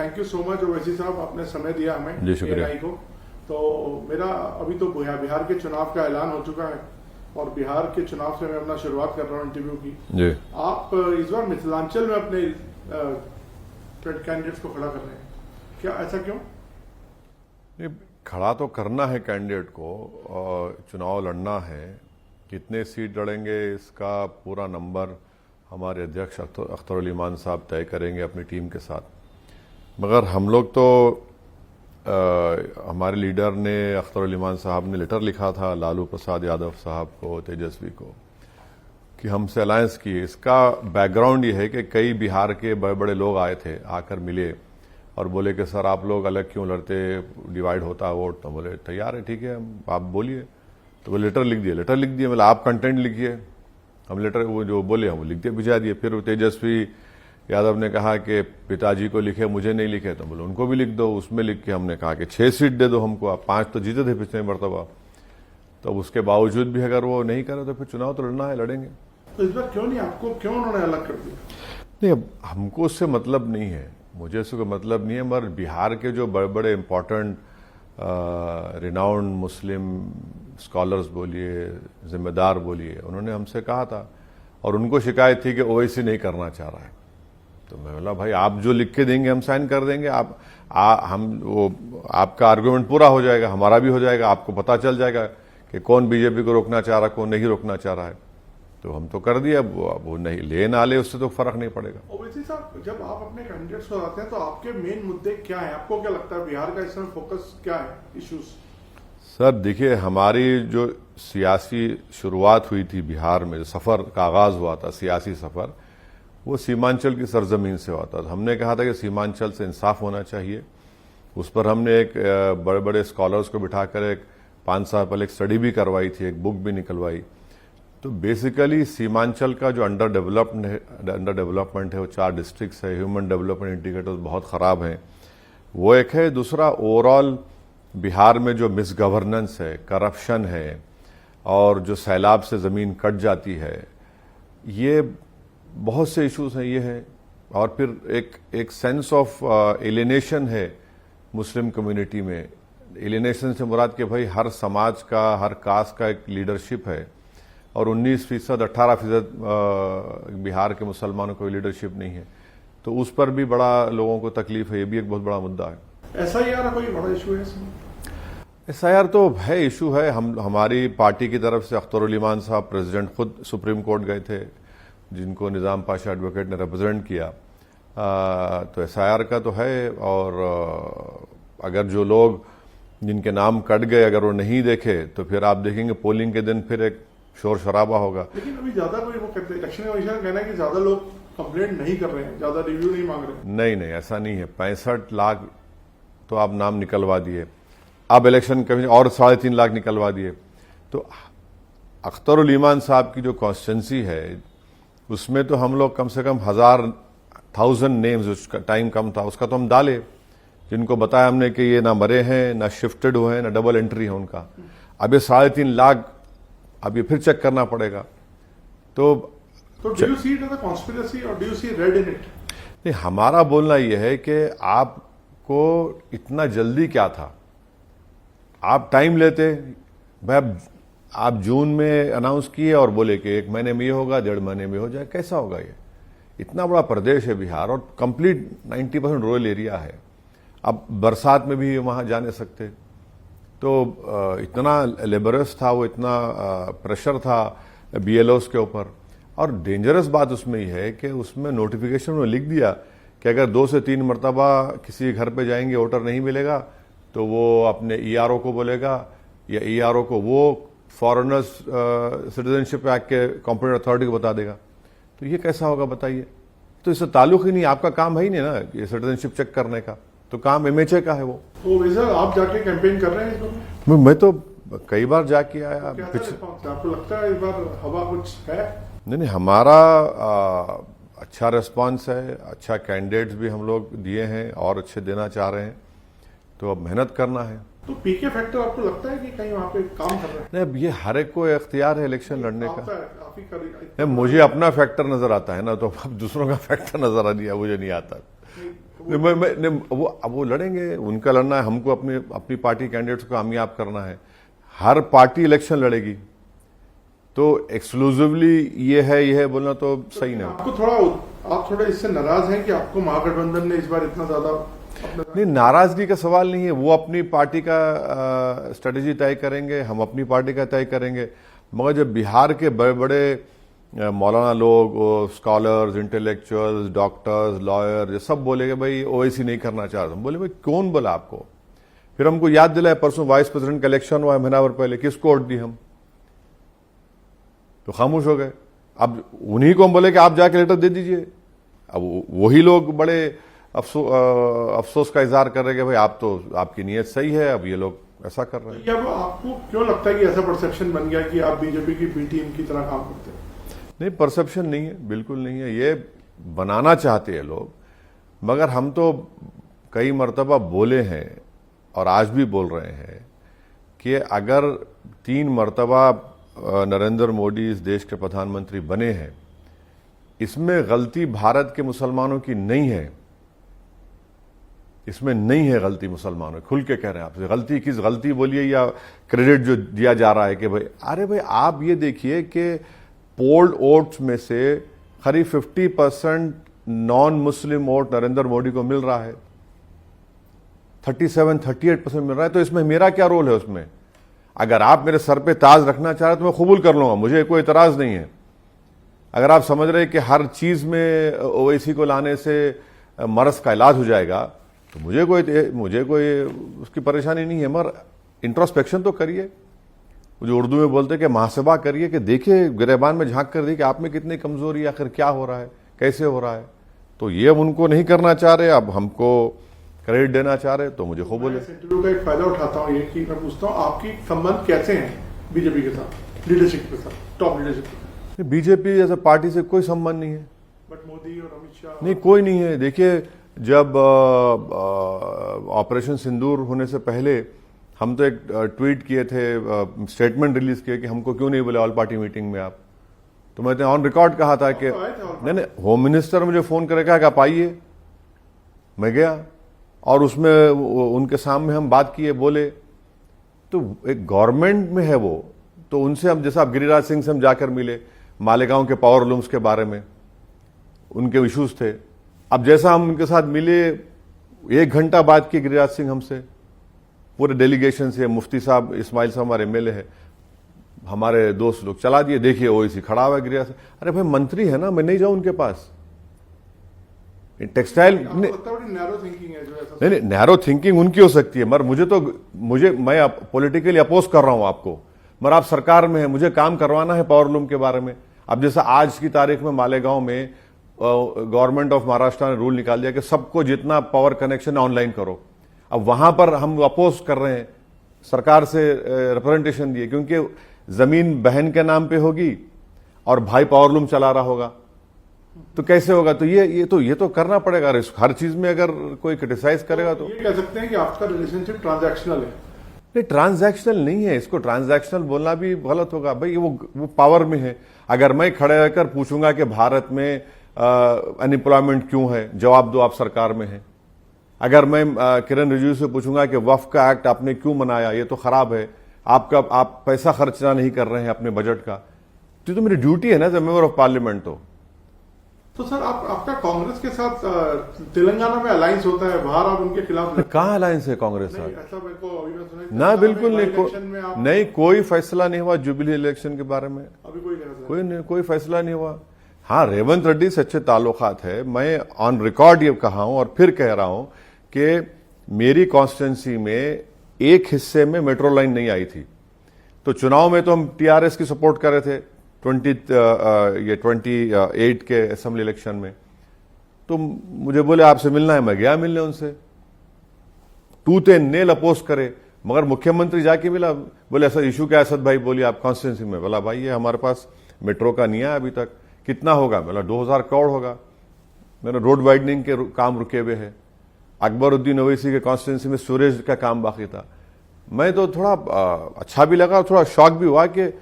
Thank you so much Owaisi साहब, आपने समय दिया हमें। जी शुक्रिया। ANI को तो मेरा अभी तो बिहार के चुनाव का ऐलान हो चुका है और बिहार के चुनाव से मैं अपना शुरुआत कर रहा हूँ इंटरव्यू की। जी। आप इस बार मिथिलांचल में अपने कैंडिडेट्स को खड़ा कर रहे हैं, क्या ऐसा क्यों? खड़ा तो करना है कैंडिडेट को और चुनाव लड़ना है। कितने सीट लड़ेंगे इसका पूरा नंबर हमारे अध्यक्ष अख्तर उल ईमान साहब तय करेंगे अपनी टीम के साथ। मगर हम लोग तो हमारे लीडर ने अख्तर उल ईमान साहब ने लेटर लिखा था लालू प्रसाद यादव साहब को, तेजस्वी को, कि हमसे अलायंस की। इसका बैकग्राउंड ये है कि कई बिहार के बड़े बड़े लोग आए थे, आकर मिले और बोले कि सर आप लोग अलग क्यों लड़ते, डिवाइड होता है वोट। तो बोले तैयार है, ठीक है, आप बोलिए। तो वो लेटर लिख दिए मतलब आप कंटेंट लिखिए, हम लेटर वो जो बोले हम लिख दिए, भिजा दिए। फिर तेजस्वी यादव ने कहा कि पिताजी को लिखे, मुझे नहीं लिखे। तो बोले उनको भी लिख दो। उसमें लिख के हमने कहा कि 6 सीट दे दो हमको, आप 5 तो जीते थे पिछले मरतबा। तो उसके बावजूद भी अगर वो नहीं करे तो फिर चुनाव तो लड़ना है, लड़ेंगे। तो इस बार क्यों नहीं, आपको क्यों उन्होंने अलग कर दिया? नहीं, अब हमको उससे मतलब नहीं है, मुझे इससे कोई मतलब नहीं है। मगर बिहार के जो बड़े बड़े इम्पोर्टेंट रिनाउंड मुस्लिम स्कॉलर्स बोलिए, जिम्मेदार बोलिए, उन्होंने हमसे कहा था और उनको शिकायत थी कि ओवैसी नहीं करना चाह रहा है। तो मैं बोला भाई आप जो लिख के देंगे हम साइन कर देंगे। आपका आर्गुमेंट पूरा हो जाएगा, हमारा भी हो जाएगा, आपको पता चल जाएगा कि कौन बीजेपी को रोकना चाह रहा है, कौन नहीं रोकना चाह रहा है। तो हम तो कर दिए, अब वो नहीं ले ना ले उससे तो फर्क नहीं पड़ेगा। ओवैसी साहब, जब आप अपने कैंडिडेट्स को लाते हैं तो आपके मेन मुद्दे क्या हैं? आपको क्या लगता है बिहार का इस समय फोकस क्या है, इश्यूज? सर देखिए, हमारी जो सियासी शुरुआत हुई थी बिहार में, जो सफर का आगाज हुआ था, सियासी सफर, वो सीमांचल की सरजमीन से हुआ था। हमने कहा था कि सीमांचल से इंसाफ होना चाहिए। उस पर हमने एक बड़े बड़े स्कॉलर्स को बिठाकर एक 5 साल पहले एक स्टडी भी करवाई थी, एक बुक भी निकलवाई। तो बेसिकली सीमांचल का जो अंडर डेवलपमेंट है, वो 4 डिस्ट्रिक्ट्स है, ह्यूमन डेवलपमेंट इंडिकेटर्स बहुत ख़राब हैं, वो एक है। दूसरा, ओवरऑल बिहार में जो मिस गवर्नेंस है, करप्शन है और जो सैलाब से ज़मीन कट जाती है, ये बहुत से इश्यूज हैं, ये है। और फिर एक सेंस ऑफ एलिनेशन है मुस्लिम कम्युनिटी में। एलिनेशन से मुराद कि भाई हर समाज का, हर कास्ट का एक लीडरशिप है और 19%, 18% बिहार के मुसलमानों को लीडरशिप नहीं है। तो उस पर भी बड़ा लोगों को तकलीफ है, ये भी एक बहुत बड़ा मुद्दा है। SIR कोई बड़ा इशू है इसमें? SIR तो है, इशू है। हमारी पार्टी की तरफ से अख्तर उल ईमान साहब प्रेसिडेंट खुद सुप्रीम कोर्ट गए थे, जिनको निज़ाम पाशा एडवोकेट ने रिप्रेजेंट किया। तो SIR का तो है। और अगर जो लोग जिनके नाम कट गए अगर वो नहीं देखे तो फिर आप देखेंगे पोलिंग के दिन फिर एक शोर शराबा होगा। लेकिन अभी ज्यादा कोई वो कहते हैं, इलेक्शन कमीशन कहना है कि ज्यादा लोग कंप्लेंट नहीं कर रहे हैं, ज्यादा रिव्यू नहीं मांग रहे। नहीं, ऐसा नहीं है। 65 लाख तो आप नाम निकलवा दिए, अब इलेक्शन कमीशन और 3.5 लाख निकलवा दिए। तो अख्तर उल ईमान साहब की जो कॉन्स्टिट्यूंसी है उसमें तो हम लोग कम से कम 1000 नेम्स, उसका टाइम कम था, उसका तो हम डाले, जिनको बताया हमने कि ये ना मरे हैं, ना शिफ्टेड हुए हैं, ना डबल एंट्री है उनका। अब ये 3.5 लाख अब ये फिर चेक करना पड़ेगा। तो do you see it as a conspiracy और do you see raid in it? नहीं, हमारा बोलना यह है कि आपको इतना जल्दी क्या था, आप टाइम लेते। भाई आप जून में अनाउंस किए और बोले कि 1 महीने में ये होगा, 1.5 महीने में हो जाए, कैसा होगा ये? इतना बड़ा प्रदेश है बिहार और कंप्लीट 90% रूरल एरिया है। अब बरसात में भी वहां जा नहीं सकते। तो इतना लेबरस था वो, इतना प्रेशर था BLOs के ऊपर। और डेंजरस बात उसमें यह है कि उसमें नोटिफिकेशन में लिख दिया कि अगर 2 से 3 मरतबा किसी घर पे जाएंगे, वोटर नहीं मिलेगा तो वो अपने ERO को बोलेगा या ERO को वो फॉरेनर्स सिटीजनशिप एक्ट के कॉम्पिटेंट अथॉरिटी को बता देगा। तो ये कैसा होगा बताइए? तो इससे ताल्लुक ही नहीं, आपका काम है ही नहीं ना ये सिटीजनशिप चेक करने का, तो काम MHA का है वो। तो वैसे आप जाके कैंपेन कर रहे हैं इस बार? मैं तो कई बार जाके आया। आपको लगता है इस बार हवा कुछ है? नहीं, हमारा अच्छा रिस्पांस है, अच्छा कैंडिडेट्स भी हम लोग दिए हैं और अच्छे देना चाह रहे हैं। तो अब मेहनत करना है। तो PK फैक्टर आपको लगता है कि कहीं वहां पे काम कर रहा है? नहीं, ये हर एक को इख्तियार है इलेक्शन लड़ने का। आप ही नहीं, मुझे अपना फैक्टर नजर आता है ना, तो अब दूसरों का फैक्टर नजर आ दिया, मुझे नहीं आता। वो लड़ेंगे, उनका लड़ना है, हमको अपनी पार्टी कैंडिडेट्स को कामयाब करना है। हर पार्टी इलेक्शन लड़ेगी, तो एक्सक्लूसिवली ये है बोलना तो सही नहीं। आप थोड़ा इससे नाराज हैं कि आपको महागठबंधन ने इस बार इतना ज्यादा नहीं, नाराजगी का सवाल नहीं है। वो अपनी पार्टी का स्ट्रेटेजी तय करेंगे, हम अपनी पार्टी का तय करेंगे। मगर जब बिहार के बड़े बड़े मौलाना लोग, स्कॉलर्स, इंटेलेक्चुअल्स, डॉक्टर्स, लॉयर, ये सब बोलेगे भाई ओवैसी नहीं करना चाह रहे, हम बोले भाई कौन बोला आपको? फिर हमको याद दिलाया, परसों वाइस प्रेसिडेंट का इलेक्शन हुआ है महीना भर पहले, किसको वोट दी हम? तो खामोश हो गए। अब उन्हीं को हम बोले कि आप जाके लेटर दे दीजिए। अब वही लोग बड़े अफसोस का इजहार कर रहे हैं कि भाई आप तो, आपकी नीयत सही है, अब ये लोग ऐसा कर रहे हैं। क्या आपको क्यों लगता है कि ऐसा परसेप्शन बन गया कि आप बीजेपी की बी टीम की तरह काम करते हैं? नहीं, परसेप्शन नहीं है, बिल्कुल नहीं है। ये बनाना चाहते हैं लोग, मगर हम तो कई मर्तबा बोले हैं और आज भी बोल रहे हैं कि अगर 3 मर्तबा नरेंद्र मोदी इस देश के प्रधानमंत्री बने हैं, इसमें गलती भारत के मुसलमानों की नहीं है, इसमें नहीं है गलती मुसलमानों। खुल के कह रहे हैं आपसे, गलती किस, गलती बोलिए या क्रेडिट जो दिया जा रहा है कि भाई, अरे भाई आप ये देखिए कि पोल्ड वोट्स में से करीब 50% non Muslim vote Narendra Modi को मिल रहा है, 37-38% मिल रहा है। तो इसमें मेरा क्या रोल है उसमें? अगर आप मेरे सर पे ताज रखना चाह रहे तो मैं कबूल कर लूंगा, मुझे कोई इतराज नहीं है। अगर आप समझ रहे कि हर चीज में ओवैसी को लाने से मर्ज का इलाज हो जाएगा, तो मुझे कोई उसकी परेशानी नहीं है। मगर इंट्रोस्पेक्शन तो करिए, जो उर्दू में बोलते हैं कि मुहासबा करिए, कि देखिए गिरेबान में झांक कर देखिए कि आप में कितनी कमजोरी है, आखिर क्या हो रहा है, कैसे हो रहा है। तो ये अब उनको नहीं करना चाह रहे, अब हमको क्रेडिट देना चाह रहे, तो मुझे खूब बोले। इंटरव्यू का एक फायदा उठाता हूँ ये कि मैं पूछता हूँ आपकी संबंध कैसे हैं बीजेपी के साथ, लीडरशिप के साथ, टॉप लीडरशिप के साथ? बीजेपी जैसे पार्टी से कोई संबंध नहीं है। बट मोदी और अमित शाह नहीं, कोई नहीं है। देखिए, जब ऑपरेशन सिंदूर होने से पहले हम तो एक ट्वीट किए थे, स्टेटमेंट रिलीज किए कि हमको क्यों नहीं बोले ऑल पार्टी मीटिंग में आप। तो मैंने ऑन रिकॉर्ड कहा था कि नहीं, होम मिनिस्टर मुझे फोन करके कहा कि आप आइए। मैं गया और उसमें उनके सामने हम बात किए, बोले। तो एक गवर्नमेंट में है वो, तो उनसे हम, जैसा आप गिरिराज सिंह से हम जाकर मिले, मालेगांव के पावर लूम्स के बारे में उनके इश्यूज थे। अब जैसा हम उनके साथ मिले, 1 घंटा बात की गिरिराज सिंह हमसे, पूरे डेलीगेशन से। मुफ्ती साहब, इस्माइल साहब हमारे एमएलए हैं, हमारे दोस्त लोग चला दिए। देखिए ओवैसी खड़ा हुआ है गिरिराज सिंह। अरे भाई मंत्री है ना, मैं नहीं जाऊं उनके पास। टेक्सटाइल नहीं, नैरो थिंकिंग उनकी हो सकती है, मगर मैं पॉलिटिकली अपोज कर रहा हूं आपको, मगर आप सरकार में है, मुझे काम करवाना है पावर लूम के बारे में। अब जैसा आज की तारीख में मालेगांव में गवर्नमेंट ऑफ महाराष्ट्र ने रूल निकाल दिया कि सबको जितना पावर कनेक्शन ऑनलाइन करो। अब वहां पर हम अपोज कर रहे हैं, सरकार से रिप्रेजेंटेशन दिए, क्योंकि जमीन बहन के नाम पे होगी और भाई पावर लूम चला रहा होगा, तो कैसे होगा? तो ये तो करना पड़ेगा। हर चीज में अगर कोई क्रिटिसाइज करेगा तो ये कह सकते हैं कि आपका रिलेशनशिप ट्रांजैक्शनल है। नहीं, ट्रांजैक्शनल नहीं है, इसको ट्रांजैक्शनल बोलना भी गलत होगा। भाई वो पावर में है। अगर मैं खड़े रहकर पूछूंगा कि भारत में अनएम्प्लॉयमेंट क्यों है, जवाब दो, आप सरकार में है। अगर मैं किरण रिजिजू से पूछूंगा कि वक्फ का एक्ट आपने क्यों मनाया, ये तो खराब है, आप पैसा खर्चना नहीं कर रहे हैं अपने बजट का, तो मेरी ड्यूटी है ना as a member of parliament. तो सर आपका कांग्रेस के साथ तेलंगाना में अलायंस होता है, बाहर आप उनके खिलाफ कहाँ अलायंस है कांग्रेस साथ? ऐसा मेरे को अभी मैं सुना ना, बिल्कुल नहीं, कोई फैसला नहीं हुआ जुबिली इलेक्शन के बारे में। अभी कोई फैसला नहीं हुआ। हाँ, रेवंत रेड्डी से अच्छे ताल्लुकात है। मैं ऑन रिकॉर्ड ये कहा हूं और फिर कह रहा हूं कि मेरी कॉन्स्टिट्यूंसी में एक हिस्से में मेट्रो लाइन नहीं आई थी, तो चुनाव में तो हम टीआरएस की सपोर्ट कर रहे थे 28 के असेंबली इलेक्शन में। तो मुझे बोले आपसे मिलना है, मैं गया मिलने उनसे, टूथ एंड नेल अपोज करे। मगर मुख्यमंत्री जाके मिला, बोले ऐसा इशू क्या है असद भाई, बोलिए आप कॉन्स्टिट्यूंसी में। बोला भाई ये हमारे पास मेट्रो का नहीं है अभी तक। कितना होगा? बोला 2000 करोड़ होगा। मेरा रोड वाइडनिंग के काम रुके हुए है। अकबरुद्दीन ओवैसी के कॉन्स्टिट्यूंसी में सूरज का काम बाकी था। मैं तो थोड़ा अच्छा भी लगा, थोड़ा शॉक भी हुआ कि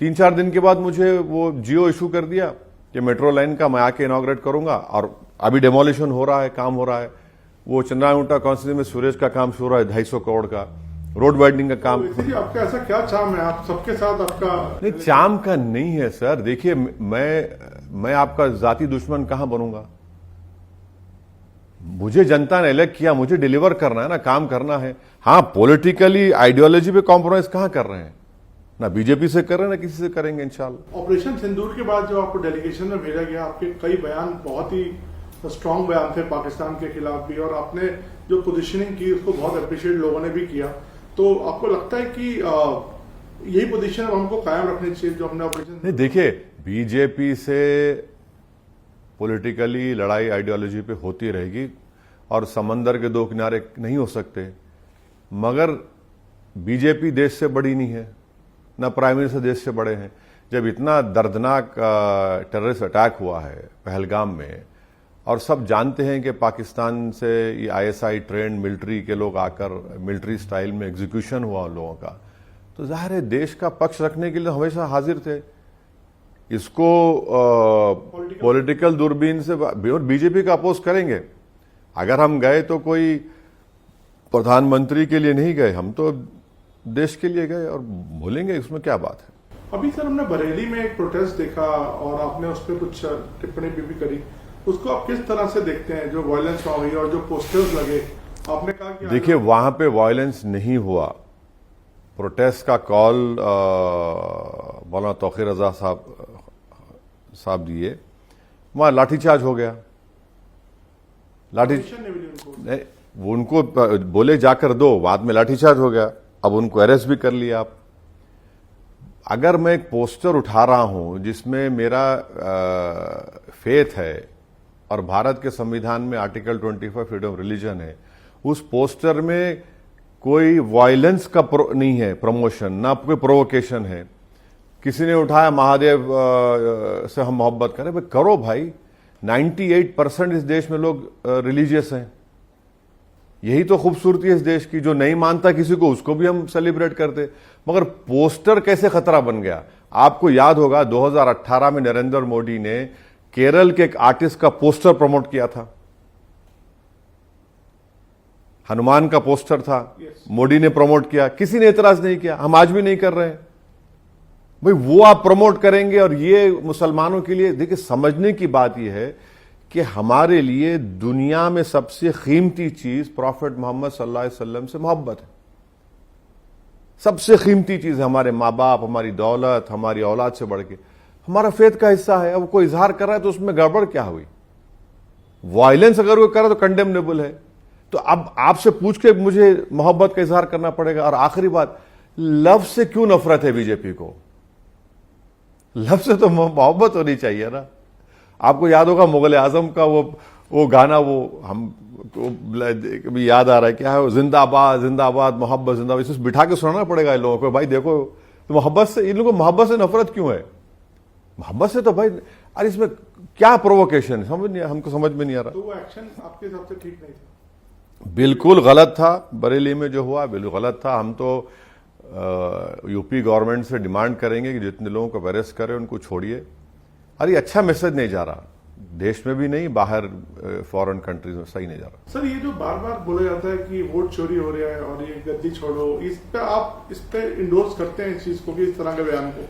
3-4 दिन के बाद मुझे वो जियो इशू कर दिया कि मेट्रो लाइन का मैं आके इनॉग्रेट करूंगा, और अभी डेमोलिशन हो रहा है, काम हो रहा है। वो चंद्रायूटा कॉन्स्टिट्यूंसी में सूरज का काम शुरू है 250 करोड़ का, रोड वाइडनिंग का काम। जी, आपका ऐसा क्या चाम है, आप सबके साथ आपका? नहीं, चाम का नहीं है सर। देखिए, मैं आपका जाति दुश्मन कहां बनूंगा? मुझे जनता ने इलेक्ट किया, मुझे डिलीवर करना है ना, काम करना है। हाँ, पॉलिटिकली आइडियोलॉजी पे कॉम्प्रोमाइज कहां कर रहे हैं? ना बीजेपी से कर रहे हैं, ना किसी से करेंगे इंशाल्लाह। ऑपरेशन सिंदूर के बाद जो आपको डेलीगेशन में भेजा गया, आपके कई बयान बहुत ही स्ट्रांग बयान थे पाकिस्तान के खिलाफ भी, और आपने जो पोजीशनिंग की उसको बहुत अप्रिशिएट लोगों ने भी किया। तो आपको लगता है कि यही पोजीशन अब हमको कायम रखनी चाहिए जो हमने ऑपरेशन? नहीं, देखिए, बीजेपी से पॉलिटिकली लड़ाई आइडियोलॉजी पे होती रहेगी और समंदर के दो किनारे नहीं हो सकते, मगर बीजेपी देश से बड़ी नहीं है, ना प्राइम मिनिस्टर देश से बड़े हैं। जब इतना दर्दनाक टेररिस्ट अटैक हुआ है पहलगाम में, और सब जानते हैं कि पाकिस्तान से ये आईएसआई ट्रेंड मिलिट्री के लोग आकर मिलिट्री स्टाइल में एग्जीक्यूशन हुआ उन लोगों का, तो जाहिर है देश का पक्ष रखने के लिए हमेशा हाजिर थे। इसको पॉलिटिकल दूरबीन से और बीजेपी का अपोज करेंगे। अगर हम गए तो कोई प्रधानमंत्री के लिए नहीं गए, हम तो देश के लिए गए, और बोलेंगे इसमें क्या बात है। अभी सर हमने बरेली में एक प्रोटेस्ट देखा और आपने उस पर कुछ टिप्पणी भी करी, उसको आप किस तरह से देखते हैं? जो वायलेंस हुई और जो पोस्टर्स लगे, आपने कहा कि देखिए, वहां पे वायलेंस नहीं हुआ। प्रोटेस्ट का कॉल मौलाना तौकीर रजा साहब दिए, वहां लाठीचार्ज हो गया। नहीं, वो उनको बोले जाकर दो, बाद में लाठीचार्ज हो गया। अब उनको अरेस्ट भी कर लिया। आप अगर मैं एक पोस्टर उठा रहा हूं जिसमें मेरा फेथ है और भारत के संविधान में आर्टिकल 25 फ्रीडम ऑफ रिलीजन है, उस पोस्टर में कोई वायलेंस का नहीं है प्रमोशन, ना कोई प्रोवोकेशन है। किसी ने उठाया महादेव से हम मोहब्बत करें, भाई करो भाई। 98% इस देश में लोग रिलीजियस हैं। यही तो खूबसूरती है इस देश की। जो नहीं मानता किसी को, उसको भी हम सेलिब्रेट करते। मगर पोस्टर कैसे खतरा बन गया? आपको याद होगा 2018 में नरेंद्र मोदी ने केरल के एक आर्टिस्ट का पोस्टर प्रमोट किया था। हनुमान का पोस्टर था, मोदी ने प्रमोट किया, किसी ने इतराज नहीं किया। हम आज भी नहीं कर रहे हैं भाई। वो आप प्रमोट करेंगे, और ये मुसलमानों के लिए, देखिए, समझने की बात यह है कि हमारे लिए दुनिया में सबसे कीमती चीज प्रॉफेट मोहम्मद सल्लल्लाहु अलैहि वसल्लम से मोहब्बत है। सबसे कीमती चीज है। हमारे माँ बाप, हमारी दौलत, हमारी औलाद से बढ़ के हमारा फेथ का हिस्सा है। अब कोई इजहार कर रहा है तो उसमें गड़बड़ क्या हुई? वायलेंस अगर वो कर रहा है तो कंडेमनेबल है। तो अब आपसे पूछ के मुझे मोहब्बत का इजहार करना पड़ेगा। और आखिरी बात, लव से क्यों नफरत है बीजेपी को? लव से तो मोहब्बत होनी चाहिए ना। आपको याद होगा मुगल आजम का वो गाना, वो हम तो याद आ रहा है, क्या है वो, जिंदाबाद जिंदाबाद मोहब्बत जिंदाबाद। इसे बिठा के सुनाना पड़ेगा इन लोगों को। भाई देखो, तो मोहब्बत से, इन लोगों को मोहब्बत से नफरत क्यों है? मोहब्बत से तो भाई, अरे इसमें क्या प्रोवोकेशन है? समझ नहीं, हमको समझ में नहीं आ रहा। तो वो एक्शन आपके हिसाब से ठीक नहीं था? बिल्कुल गलत था। बरेली में जो हुआ बिल्कुल गलत था। हम तो यूपी गवर्नमेंट से डिमांड करेंगे कि जितने लोगों को अरेस्ट करे उनको छोड़िए। अरे अच्छा मैसेज नहीं जा रहा, देश में भी नहीं, बाहर फॉरेन कंट्रीज में सही नहीं जा रहा। सर, ये जो बार बार बोला जाता है कि वोट चोरी हो रहा है और ये गद्दी छोड़ो, इस पे आप इस पे इंडोर्स करते हैं इस चीज को, कि इस तरह के बयान को?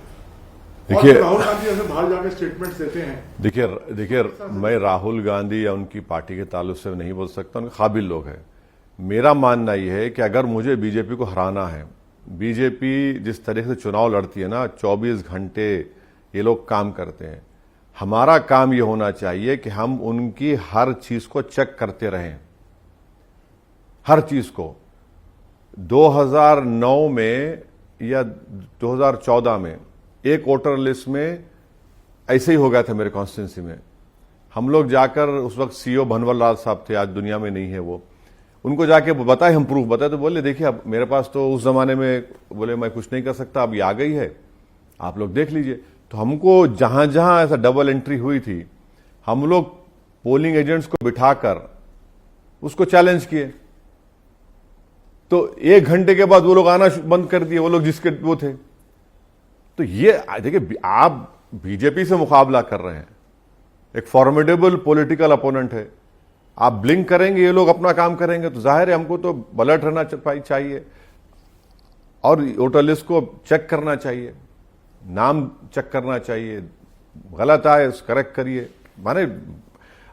देखिए, राहुल गांधी ऐसे बाहर जाकर स्टेटमेंट्स देते हैं। देखिए, मैं राहुल गांधी या उनकी पार्टी के ताल्लुक से नहीं बोल सकता, उनके काबिल लोग हैं। मेरा मानना यह है कि अगर मुझे बीजेपी को हराना है, बीजेपी जिस तरीके से चुनाव लड़ती है ना, 24 घंटे ये लोग काम करते हैं। हमारा काम ये होना चाहिए कि हम उनकी हर चीज को चेक करते रहें, हर चीज को। 2009 में या 2014 में एक वोटर लिस्ट में ऐसे ही हो गया था मेरे कॉन्स्टिट्यूंसी में। हम लोग जाकर, उस वक्त सीओ भनवरलाल साहब थे, आज दुनिया में नहीं है वो, उनको जाके बताए, हम प्रूफ बताए, तो बोले देखिए अब मेरे पास तो उस जमाने में, बोले मैं कुछ नहीं कर सकता, अब ये आ गई है, आप लोग देख लीजिए। तो हमको जहां जहां ऐसा डबल एंट्री हुई थी, हम लोग पोलिंग एजेंट्स को बिठाकर उसको चैलेंज किए। तो 1 घंटे के बाद वो लोग आना बंद कर दिए, वो लोग जिसके वो थे। तो ये देखिए, आप बीजेपी से मुकाबला कर रहे हैं, एक फॉर्मिडेबल पॉलिटिकल अपोनेंट है। आप ब्लिंक करेंगे, ये लोग अपना काम करेंगे, तो जाहिर है हमको तो अलर्ट रहना चाहिए और वोटर लिस्ट को चेक करना चाहिए, नाम चेक करना चाहिए, गलत आए करेक्ट करिए। माने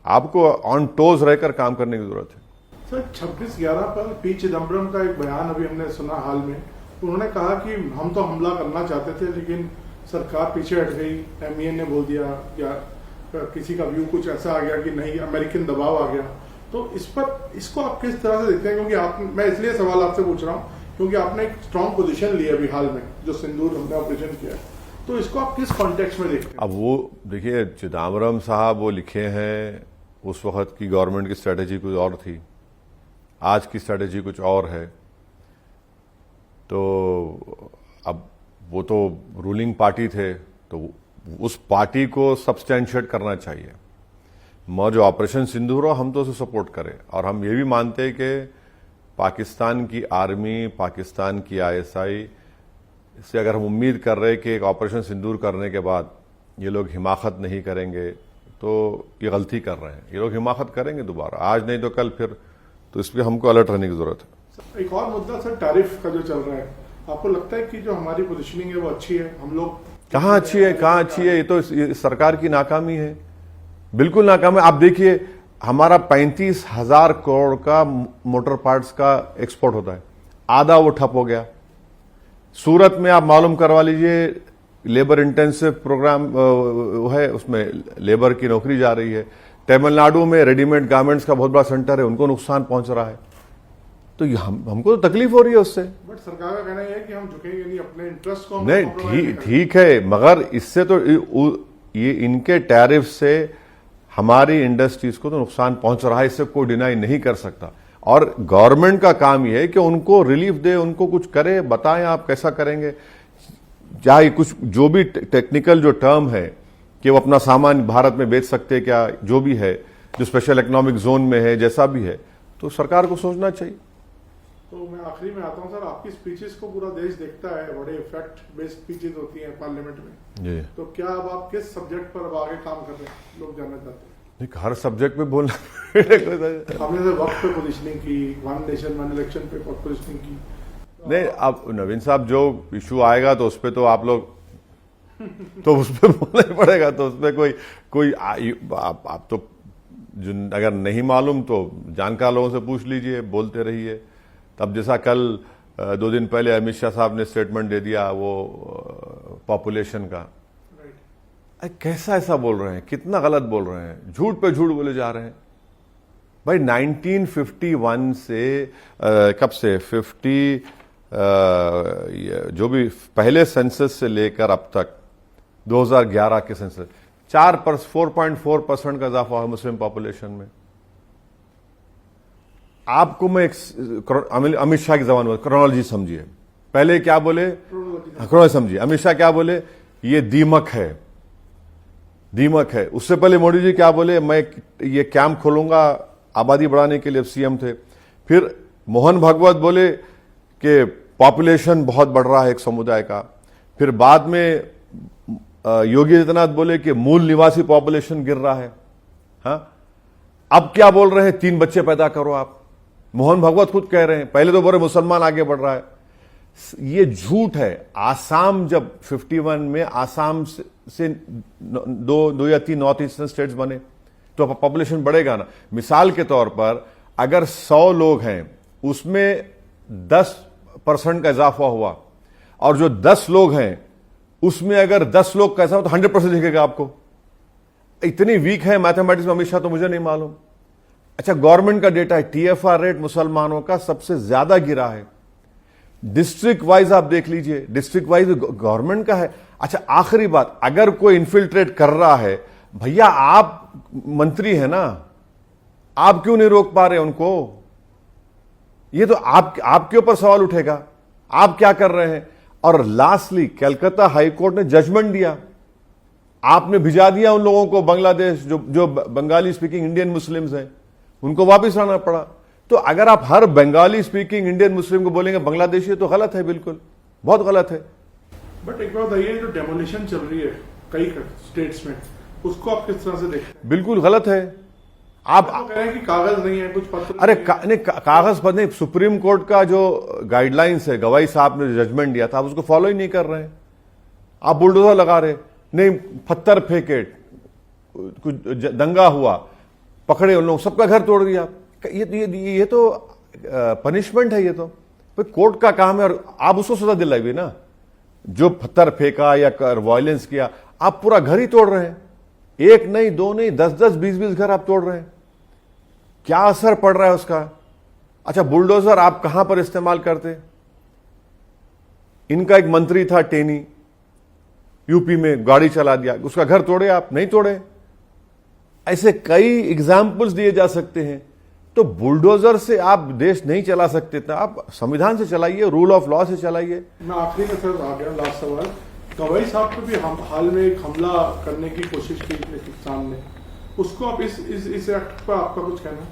आपको ऑन टोज रहकर काम करने की जरूरत है। सर 26/11 पर पी चिदम्बरम का एक बयान अभी हमने सुना हाल में। उन्होंने कहा कि हम तो हमला करना चाहते थे लेकिन सरकार पीछे हट गई, एमईए ने बोल दिया या किसी का व्यू कुछ ऐसा आ गया कि नहीं, अमेरिकन दबाव आ गया। तो इस पर इसको आप किस तरह से देखते हैं? क्योंकि आप, मैं इसलिए सवाल आपसे पूछ रहा हूँ क्योंकि आपने एक स्ट्रॉन्ग पोजीशन ली अभी हाल में जो सिंदूर हमने ऑपरेशन किया, तो इसको आप किस कॉन्टेक्स्ट में देखते हैं? अब वो देखिए, चिदम्बरम साहब वो लिखे हैं, उस वक्त की गवर्नमेंट की स्ट्रेटेजी कुछ और थी, आज की स्ट्रेटेजी कुछ और है। तो अब वो तो रूलिंग पार्टी थे, तो उस पार्टी को सब्सटेंशिएट करना चाहिए। जो ऑपरेशन सिंदूर हो, हम तो उसे सपोर्ट करें, और हम ये भी मानते हैं कि पाकिस्तान की आर्मी, पाकिस्तान की आईएसआई से अगर हम उम्मीद कर रहे हैं कि एक ऑपरेशन सिंदूर करने के बाद ये लोग हिमाकत नहीं करेंगे, तो ये गलती कर रहे हैं। ये लोग हिमाकत करेंगे दोबारा, आज नहीं तो कल फिर, तो इस पर हमको अलर्ट रहने की जरूरत है। एक और मुद्दा सर, टैरिफ का जो चल रहा है, आपको लगता है कि जो हमारी पोजीशनिंग है वो अच्छी है? हम लोग कहाँ अच्छी है, कहाँ अच्छी है? ये तो सरकार की नाकामी है, बिल्कुल नाकामी। आप देखिए, हमारा 35,000 करोड़ का मोटर पार्ट्स का एक्सपोर्ट होता है, आधा वो ठप हो गया। सूरत में आप मालूम करवा लीजिए, लेबर इंटेंसिव प्रोग्राम है, उसमें लेबर की नौकरी जा रही है। तमिलनाडु में रेडीमेड गारमेंट्स का बहुत बड़ा सेंटर है, उनको नुकसान पहुंच रहा है। तो हमको तो तकलीफ हो रही है उससे। बट सरकार का कहना है कि हम झुकेंगे नहीं, अपने इंटरेस्ट को नहीं, ठीक है, मगर इससे तो ये इनके टैरिफ से हमारी इंडस्ट्रीज को तो नुकसान पहुंच रहा है, इससे कोई डिनाई नहीं कर सकता। और गवर्नमेंट का काम यह है कि उनको रिलीफ दे, उनको कुछ करे, बताएं आप कैसा करेंगे। चाहे कुछ जो भी टेक्निकल जो टर्म है कि वो अपना सामान भारत में बेच सकते हैं क्या, जो भी है, जो स्पेशल इकोनॉमिक जोन में है, जैसा भी है, तो सरकार को सोचना चाहिए। तो मैं आखिरी में आता हूं सर, आपकी स्पीचेस को पूरा देश देखता है, बड़े इफेक्ट बेस्ड स्पीचेस होती हैं पार्लियामेंट में जी। तो क्या अब आप किस सब्जेक्ट पर अब आगे काम कर रहे हैं, लोग जानना चाहते हैं? हर सब्जेक्ट पे बोलना आपने तो वक्त पे पोजीशनिंग की, वन नेशन वन इलेक्शन पे पोजीशनिंग की। नहीं, अब नवीन साहब जो इशू आएगा तो उस पर तो आप लोग तो उस पर बोलना ही पड़ेगा, तो उसमें कोई आप तो अगर नहीं मालूम तो जानकार लोगों से पूछ लीजिए, बोलते रहिए। तब जैसा कल 2 दिन पहले अमित शाह साहब ने स्टेटमेंट दे दिया वो पॉपुलेशन का, कैसा ऐसा बोल रहे हैं, कितना गलत बोल रहे हैं, झूठ पे झूठ बोले जा रहे हैं। भाई 1951 से कब से 50 जो भी पहले सेंसस से लेकर अब तक 2011 के सेंसस 4.4% का इजाफा है मुस्लिम पॉपुलेशन में। आपको मैं अमित शाह की जबान में क्रोनोलॉजी समझिए, पहले क्या बोले, क्रोनोलॉजी समझिए। अमित शाह क्या बोले, ये दीमक है, दीमक है। उससे पहले मोदी जी क्या बोले, मैं ये कैंप खोलूंगा आबादी बढ़ाने के लिए, सीएम थे। फिर मोहन भागवत बोले कि पॉपुलेशन बहुत बढ़ रहा है एक समुदाय का। फिर बाद में योगी आदित्यनाथ बोले कि मूल निवासी पॉपुलेशन गिर रहा है। हाँ, अब क्या बोल रहे हैं, 3 बच्चे पैदा करो आप। मोहन भागवत खुद कह रहे हैं, पहले तो बोले मुसलमान आगे बढ़ रहा है। ये झूठ है। आसाम जब 51 में आसाम से 2 या 3 नॉर्थ ईस्टर्न स्टेट्स बने तो पॉपुलेशन बढ़ेगा ना। मिसाल के तौर पर अगर 100 लोग हैं उसमें 10% का इजाफा हुआ, और जो 10 लोग हैं उसमें अगर 10 लोग कैसा हो तो 100% दिखेगा आपको। इतनी वीक है मैथमेटिक्स में अमित शाह, तो मुझे नहीं मालूम। अच्छा, गवर्नमेंट का डेटा है, टीएफआर रेट मुसलमानों का सबसे ज्यादा गिरा है। डिस्ट्रिक्ट वाइज आप देख लीजिए, डिस्ट्रिक्ट वाइज गवर्नमेंट का है। अच्छा, आखिरी बात, अगर कोई इन्फिल्ट्रेट कर रहा है, भैया आप मंत्री है ना, आप क्यों नहीं रोक पा रहे उनको? ये तो आपके ऊपर सवाल उठेगा, आप क्या कर रहे हैं। और लास्टली कलकत्ता हाईकोर्ट ने जजमेंट दिया, आपने भिजा दिया उन लोगों को बांग्लादेश, जो बंगाली स्पीकिंग इंडियन मुस्लिम्स हैं, उनको वापस आना पड़ा। तो अगर आप हर बंगाली स्पीकिंग इंडियन मुस्लिम को बोलेंगे बांग्लादेशी, तो गलत है, बिल्कुल बहुत गलत है। बट एक बात बताइए, जो डेमोलिशन चल रही है कई स्टेट्स में, उसको आप किस तरह से देखते हैं? बिल्कुल गलत है। आप तो कह रहे हैं कि कागज नहीं है, कुछ पत्र अरे नहीं है। नहीं, कागज पर नहीं, सुप्रीम कोर्ट का जो गाइडलाइंस है, गवाई साहब ने जजमेंट दिया था, आप उसको फॉलो ही नहीं कर रहे हैं। आप बुलडोजर लगा रहे, नहीं पत्थर फेंके, कुछ दंगा हुआ, पकड़े उन लोग, सबका घर तोड़ दिया। ये तो पनिशमेंट है। ये तो कोर्ट का काम है और आप उसको सजा दिलाइए ना। जो पत्थर फेंका या वायलेंस किया, आप पूरा घर ही तोड़ रहे हैं। एक नहीं, दो नहीं, 10-10, 20-20 घर आप तोड़ रहे हैं। क्या असर पड़ रहा है उसका? अच्छा, बुलडोजर आप कहां पर इस्तेमाल करते? इनका एक मंत्री था टेनी, यूपी में गाड़ी चला दिया, उसका घर तोड़े आप? नहीं तोड़े। ऐसे कई एग्जाम्पल्स दिए जा सकते हैं। तो बुलडोजर से आप देश नहीं चला सकते थे, आप संविधान से चलाइए, रूल ऑफ लॉ से चलाइए। मैं आखिरी में सर आ गया, लास्ट सवाल। गवाई साहब पे भी हम हाल में एक हमला करने की कोशिश की पाकिस्तान ने, उसको आप इस एक्ट पर आपका कुछ कहना?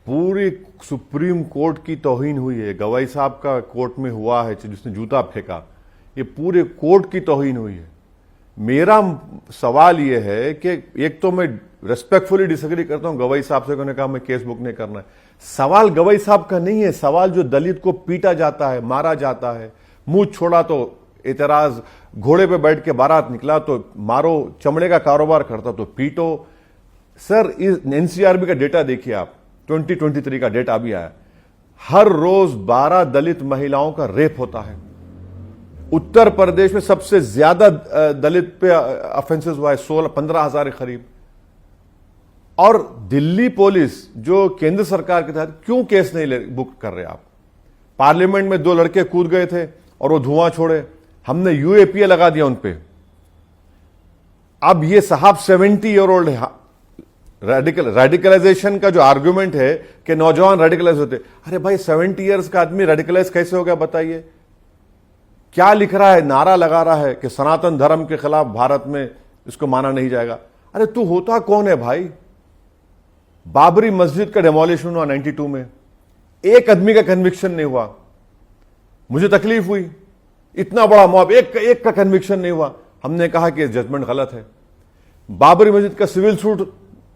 पूरी सुप्रीम कोर्ट की तौहीन हुई है। गवाई साहब का कोर्ट में हुआ है जिसने जूता फेंका, ये पूरे कोर्ट की तौहीन हुई है। मेरा सवाल यह है कि एक तो मैं रेस्पेक्टफुली डिसएग्री करता हूं गवाई साहब से, उन्होंने कहा मैं केस बुक नहीं करना है। सवाल गवाई साहब का नहीं है, सवाल जो दलित को पीटा जाता है, मारा जाता है, मुंह छोड़ा तो एतराज, घोड़े पे बैठ के बारात निकला तो मारो, चमड़े का कारोबार करता तो पीटो। सर, इस एनसीआरबी का डेटा देखिए आप, 2023 का डेटा अभी आया, हर रोज 12 दलित महिलाओं का रेप होता है। उत्तर प्रदेश में सबसे ज्यादा दलित पे ऑफेंसेस हुआ है, 15,000 के करीब। और दिल्ली पुलिस जो केंद्र सरकार के तहत क्यों केस नहीं बुक कर रहे आप? पार्लियामेंट में 2 लड़के कूद गए थे और वो धुआं छोड़े, हमने यूएपीए लगा दिया उन पे। अब ये साहब 70 ईयर ओल्ड है। रेडिकलाइजेशन का जो आर्गुमेंट है कि नौजवान रेडिकलाइज होते, अरे भाई 70 ईयर्स का आदमी रेडिकलाइज कैसे हो गया बताइए? क्या लिख रहा है? नारा लगा रहा है कि सनातन धर्म के खिलाफ भारत में इसको माना नहीं जाएगा। अरे तू होता कौन है भाई? बाबरी मस्जिद का डेमोलिशन हुआ 92 में, एक आदमी का कन्विक्शन नहीं हुआ। मुझे तकलीफ हुई, इतना बड़ा मॉब, एक का कन्विक्शन नहीं हुआ। हमने कहा कि जजमेंट गलत है। बाबरी मस्जिद का सिविल सूट,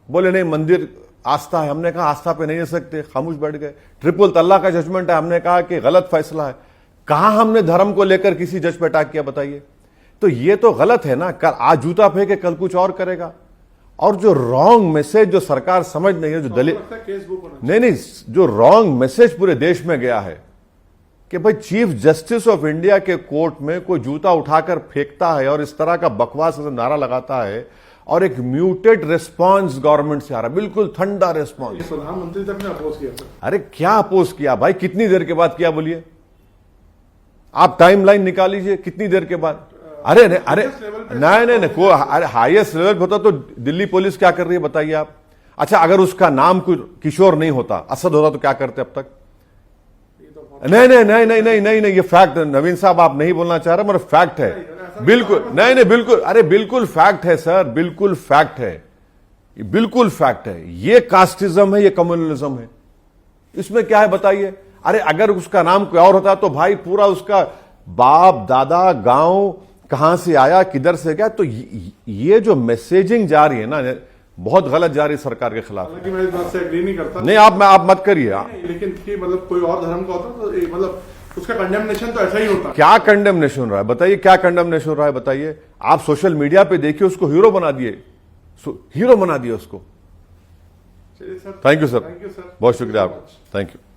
बोले नहीं मंदिर आस्था है, हमने कहा आस्था पे नहीं रह सकते, खामोश बैठ गए। ट्रिपल तलाक का जजमेंट है, हमने कहा कि गलत फैसला है। कहां हमने धर्म को लेकर किसी जज पे अटैक किया बताइए? तो ये तो गलत है ना। कल आज जूता फेंके, कल कुछ और करेगा। और जो रॉन्ग मैसेज जो सरकार समझ नहीं है, जो दलित, केस बुक होना नहीं, जो रॉन्ग मैसेज पूरे देश में गया है कि भाई चीफ जस्टिस ऑफ इंडिया के कोर्ट में कोई जूता उठाकर फेंकता है और इस तरह का बकवास नारा लगाता है, और एक म्यूटेड रिस्पांस गवर्नमेंट से आ रहा है, बिल्कुल ठंडा रिस्पांस। प्रधानमंत्री तक ने अपोज किया था। अरे क्या अपोज किया भाई? कितनी देर के बाद किया बोलिए? आप टाइमलाइन निकाल लीजिए, कितनी देर के बाद? अरे नहीं, को अरे हाईएस्ट लेवल होता तो दिल्ली पुलिस क्या कर रही है बताइए आप? अच्छा, अगर उसका नाम किशोर नहीं होता, असद होता तो क्या करते अब तक? नहीं, ये फैक्ट है। नवीन साहब, आप नहीं बोलना चाह रहे, मगर फैक्ट है, बिल्कुल। नहीं, बिल्कुल, अरे बिल्कुल फैक्ट है सर, बिल्कुल फैक्ट है, बिल्कुल फैक्ट है। ये कास्टिज्म है, ये कम्युनलिज्म है, इसमें क्या है बताइए? अरे अगर उसका नाम कोई और होता तो भाई पूरा उसका बाप दादा, गांव कहां से आया, किधर से गया। तो ये जो मैसेजिंग जा रही है ना, बहुत गलत जा रही है सरकार के खिलाफ। हालांकि मैं इस बात से एग्री नहीं करता। नहीं, आप मत करिए। लेकिन कि मतलब कोई और धर्म का होता तो मतलब उसका कंडेमनेशन तो ऐसा ही होता। क्या कंडेमनेशन रहा है बताइए? क्या कंडेमनेशन रहा है बताइए? आप सोशल मीडिया पे देखिए, उसको हीरो बना दिए, हीरो बना दिया उसको। चलिए sir, thank you sir, thank you sir, बहुत शुक्रिया आपका, थैंक यू।